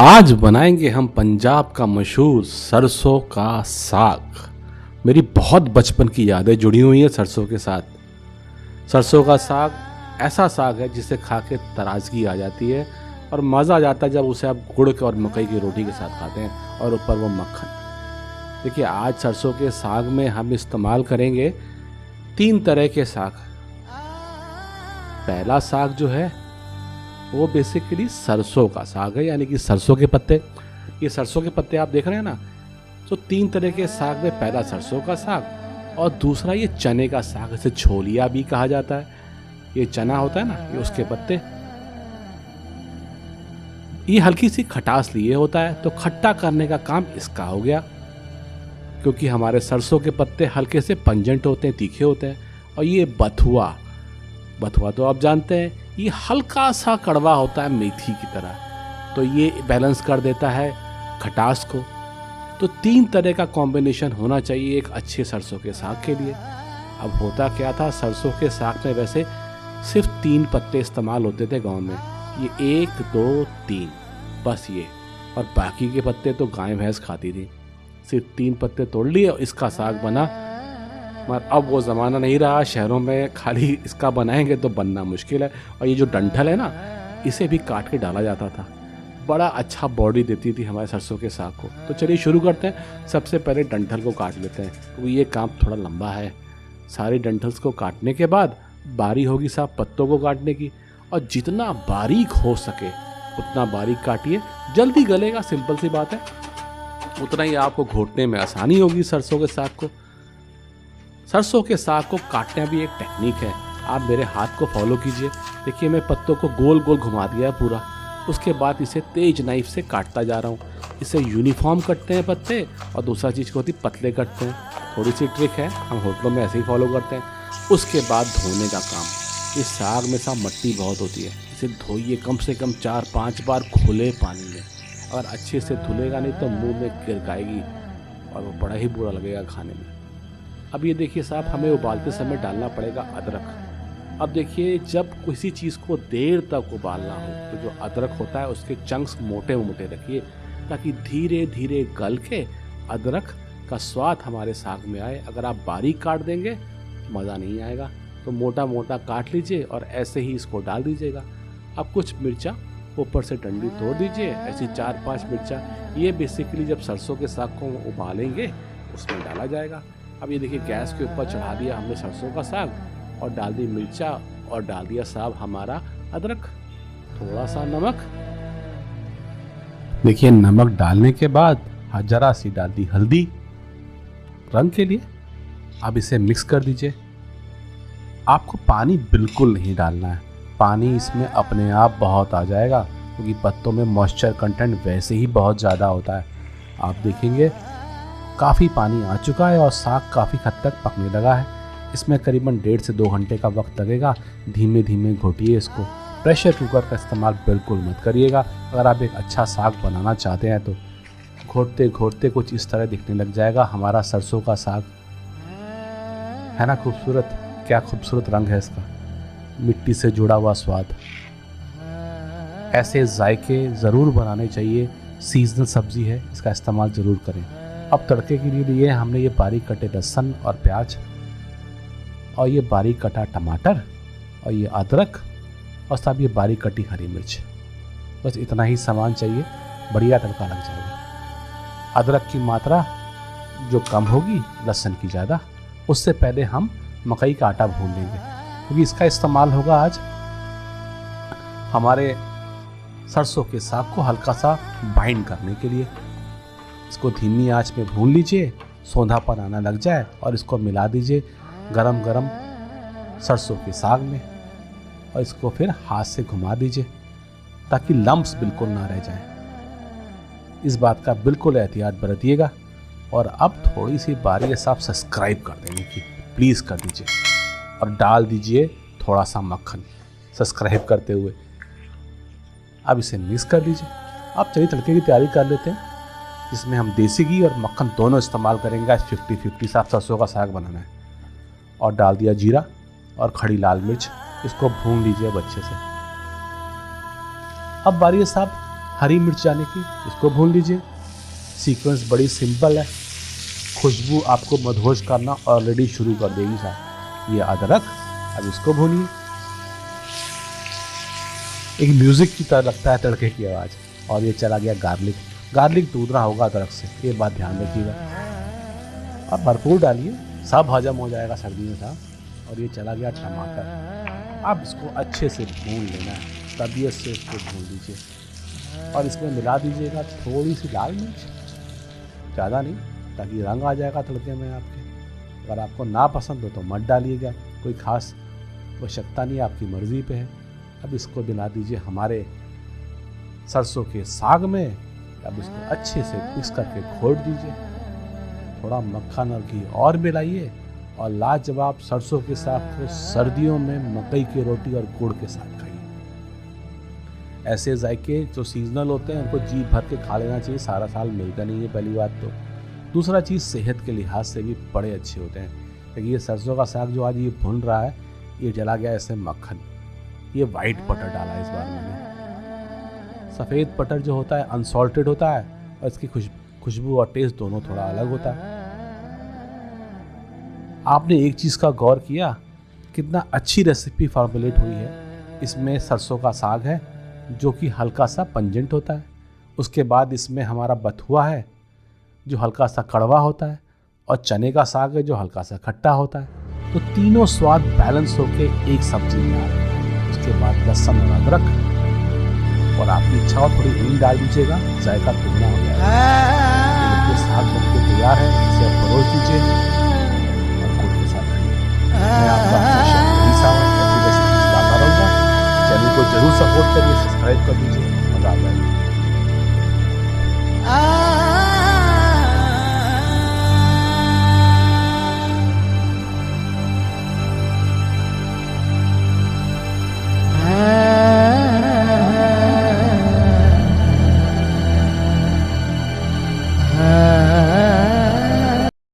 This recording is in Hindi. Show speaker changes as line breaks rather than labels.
आज बनाएंगे हम पंजाब का मशहूर सरसों का साग। मेरी बहुत बचपन की यादें जुड़ी हुई हैं सरसों के साथ। सरसों का साग ऐसा साग है जिसे खा के ताजगी आ जाती है और मज़ा आ जाता है जब उसे आप गुड़ के और मकई की रोटी के साथ खाते हैं और ऊपर वो मक्खन। देखिए, आज सरसों के साग में हम इस्तेमाल करेंगे 3 तरह के साग। पहला साग जो है वो बेसिकली सरसों का साग है, यानी कि सरसों के पत्ते। ये सरसों के पत्ते आप देख रहे हैं ना, तो 3 तरह के साग में पहला सरसों का साग और दूसरा ये चने का साग, इसे छोलिया भी कहा जाता है। ये चना होता है ना, ये उसके पत्ते। ये हल्की सी खटास लिए होता है, तो खट्टा करने का काम इसका हो गया, क्योंकि हमारे सरसों के पत्ते हल्के से पंजेंट होते हैं, तीखे होते हैं। और ये बथुआ, बथुआ तो आप जानते हैं, ये हल्का सा कड़वा होता है मेथी की तरह, तो ये बैलेंस कर देता है खटास को। तो 3 तरह का कॉम्बिनेशन होना चाहिए एक अच्छे सरसों के साग के लिए। अब होता क्या था, सरसों के साग में वैसे सिर्फ 3 पत्ते इस्तेमाल होते थे गांव में। ये 1 2 3 बस ये, और बाकी के पत्ते तो गाय भैंस खाती थी। सिर्फ 3 पत्ते तोड़ लिए और इसका साग बना। मगर अब वो ज़माना नहीं रहा, शहरों में खाली इसका बनाएंगे तो बनना मुश्किल है। और ये जो डंठल है ना, इसे भी काट के डाला जाता था। बड़ा अच्छा बॉडी देती थी हमारे सरसों के साग को। तो चलिए शुरू करते हैं। सबसे पहले डंठल को काट लेते हैं, क्योंकि ये काम थोड़ा लंबा है। सारी डंठल्स को काटने के बाद बारी होगी साहब पत्तों को काटने की, और जितना बारीक हो सके उतना बारीक काटिए, जल्दी गलेगा, सिंपल सी बात है। उतना ही आपको घोटने में आसानी होगी सरसों के साग को। सरसों के साग को काटना भी एक टेक्निक है, आप मेरे हाथ को फॉलो कीजिए। देखिए, मैं पत्तों को गोल गोल घुमा दिया है पूरा। उसके बाद इसे तेज नाइफ से काटता जा रहा हूँ। इसे यूनिफॉर्म कटते हैं पत्ते, और दूसरा चीज़ होती पतले कटते हैं। थोड़ी सी ट्रिक है, हम होटलों में ऐसे ही फॉलो करते हैं। उसके बाद धोने का काम। इस साग में साहब मट्टी बहुत होती है, इसे धोइए कम से कम 4-5 बार खुले पानी में। अगर अच्छे से धुलेगा नहीं तो मुंह में गिरकाएगी और वो बड़ा ही बुरा लगेगा खाने में। अब ये देखिए साहब, हमें उबालते समय डालना पड़ेगा अदरक। अब देखिए, जब किसी चीज़ को देर तक उबालना हो तो जो अदरक होता है उसके चंक्स मोटे मोटे रखिए, ताकि धीरे धीरे गल के अदरक का स्वाद हमारे साग में आए। अगर आप बारीक काट देंगे मज़ा नहीं आएगा, तो मोटा मोटा काट लीजिए और ऐसे ही इसको डाल दीजिएगा। अब कुछ मिर्चा ऊपर से डंडी तोड़ दीजिए, ऐसी 4-5 मिर्चा। ये बेसिकली जब सरसों के साग को उबालेंगे उसमें डाला जाएगा। अब ये देखिए, गैस के ऊपर चढ़ा दिया हमने सरसों का साग और डाल दी मिर्चा और डाल दिया साहब हमारा अदरक, थोड़ा सा नमक। देखिए, नमक डालने के बाद जरा सी डाल दी हल्दी रंग के लिए। अब इसे मिक्स कर दीजिए। आपको पानी बिल्कुल नहीं डालना है, पानी इसमें अपने आप बहुत आ जाएगा, क्योंकि पत्तों में मॉइस्चर कंटेंट वैसे ही बहुत ज़्यादा होता है। आप देखेंगे काफ़ी पानी आ चुका है और साग काफ़ी हद तक पकने लगा है। इसमें करीबन 1.5 से 2 घंटे का वक्त लगेगा। धीमे धीमे घोटिए इसको। प्रेशर कुकर का इस्तेमाल बिल्कुल मत करिएगा। अगर आप एक अच्छा साग बनाना चाहते हैं तो घोटते घोटते कुछ इस तरह दिखने लग जाएगा हमारा सरसों का साग। है ना खूबसूरत? क्या खूबसूरत रंग है इसका, मिट्टी से जुड़ा हुआ स्वाद। ऐसे जायके ज़रूर बनाने चाहिए। सीजनल सब्ज़ी है, इसका इस्तेमाल ज़रूर करें। अब तड़के के लिए हमने ये बारीक कटे लहसुन और प्याज, और ये बारीक कटा टमाटर, और ये अदरक, और सब ये बारीक कटी हरी मिर्च। बस इतना ही सामान चाहिए, बढ़िया तड़का लग जाएगा। अदरक की मात्रा जो कम होगी, लहसुन की ज़्यादा। उससे पहले हम मकई का आटा भून लेंगे, क्योंकि इसका इस्तेमाल होगा आज हमारे सरसों के साग को हल्का सा बाइंड करने के लिए। इसको धीमी आंच में भून लीजिए, सौंधापन आना लग जाए और इसको मिला दीजिए गरम गरम सरसों के साग में, और इसको फिर हाथ से घुमा दीजिए ताकि लम्प्स बिल्कुल ना रह जाएं। इस बात का बिल्कुल एहतियात बरतिएगा। और अब थोड़ी सी बारी है साहब सब्सक्राइब कर देने की, प्लीज़ कर दीजिए, और डाल दीजिए थोड़ा सा मक्खन सब्सक्राइब करते हुए। अब इसे मिक्स कर दीजिए। अब चलिए तड़के की तैयारी कर लेते हैं, जिसमें हम देसी घी और मक्खन दोनों इस्तेमाल करेंगे। आज 50-50 साफ सरसों का साग बनाना है। और डाल दिया जीरा और खड़ी लाल मिर्च, इसको भून लीजिए अब अच्छे से। अब बारी है साहब हरी मिर्च डालने की, इसको भून लीजिए। सीक्वेंस बड़ी सिंपल है, खुशबू आपको मदहोश करना ऑलरेडी शुरू कर देगी साहब। ये अदरक, अब इसको भूनिए। एक म्यूजिक की तरह लगता है तड़के की आवाज़। और ये चला गया गार्लिक। गार्लिक दूधना होगा अदरक से, ये बात ध्यान रखिएगा। आप भरपूर डालिए, सब हजम हो जाएगा सर्दी में साहब। और ये चला गया टमाटर। अब इसको अच्छे से भून लेना है, तबीयत से इसको भून लीजिए। और इसमें मिला दीजिएगा थोड़ी सी लाल मिर्च, ज़्यादा नहीं, ताकि रंग आ जाएगा तड़के में आपके। अगर आपको ना पसंद हो तो मत डालिएगा, कोई ख़ास आवश्यकता नहीं, आपकी मर्ज़ी पे है। अब इसको मिला दीजिए हमारे सरसों के साग में। अब इसको अच्छे से मिक्स करके घोट दीजिए। थोड़ा मक्खन और घी और मिलाइए और लाजवाब सरसों के साग को सर्दियों में मकई की रोटी और गुड़ के साथ खाइए। ऐसे जायके जो सीजनल होते हैं उनको जी भर के खा लेना चाहिए, सारा साल मिलता नहीं है पहली बात तो। दूसरा चीज़ सेहत के लिहाज से भी बड़े अच्छे होते हैं। देखिए ये सरसों का साग जो आज ये भुन रहा है, ये जला गया ऐसे मक्खन। ये वाइट बटर डाला है इस बार मैंने। सफ़ेद बटर जो होता है अनसॉल्टेड होता है और इसकी खुशबू और टेस्ट दोनों थोड़ा अलग होता है। आपने एक चीज़ का गौर किया, कितना अच्छी रेसिपी फॉर्मुलेट हुई है। इसमें सरसों का साग है जो कि हल्का सा पंजेंट होता है, उसके बाद इसमें हमारा बथुआ है जो हल्का सा कड़वा होता है, और चने का साग है जो हल्का सा खट्टा होता है। तो तीनों स्वाद बैलेंस होके एक सब्जी में आ रहे हैं। उसके बाद लहसुन और अदरक, और आपकी इच्छा हो थोड़ी हींग डाल दीजिएगा, जायका दुगना हो जाएगा। ये साग बनके तैयार है, इसे आप परोस दीजिए और गुड़ के साथ खाइए। मैं आपका शेफ सावन अपनी रेसिपी लाता रहूँगा। चैनल को जरूर सपोर्ट करिए, सब्सक्राइब कर दीजिए।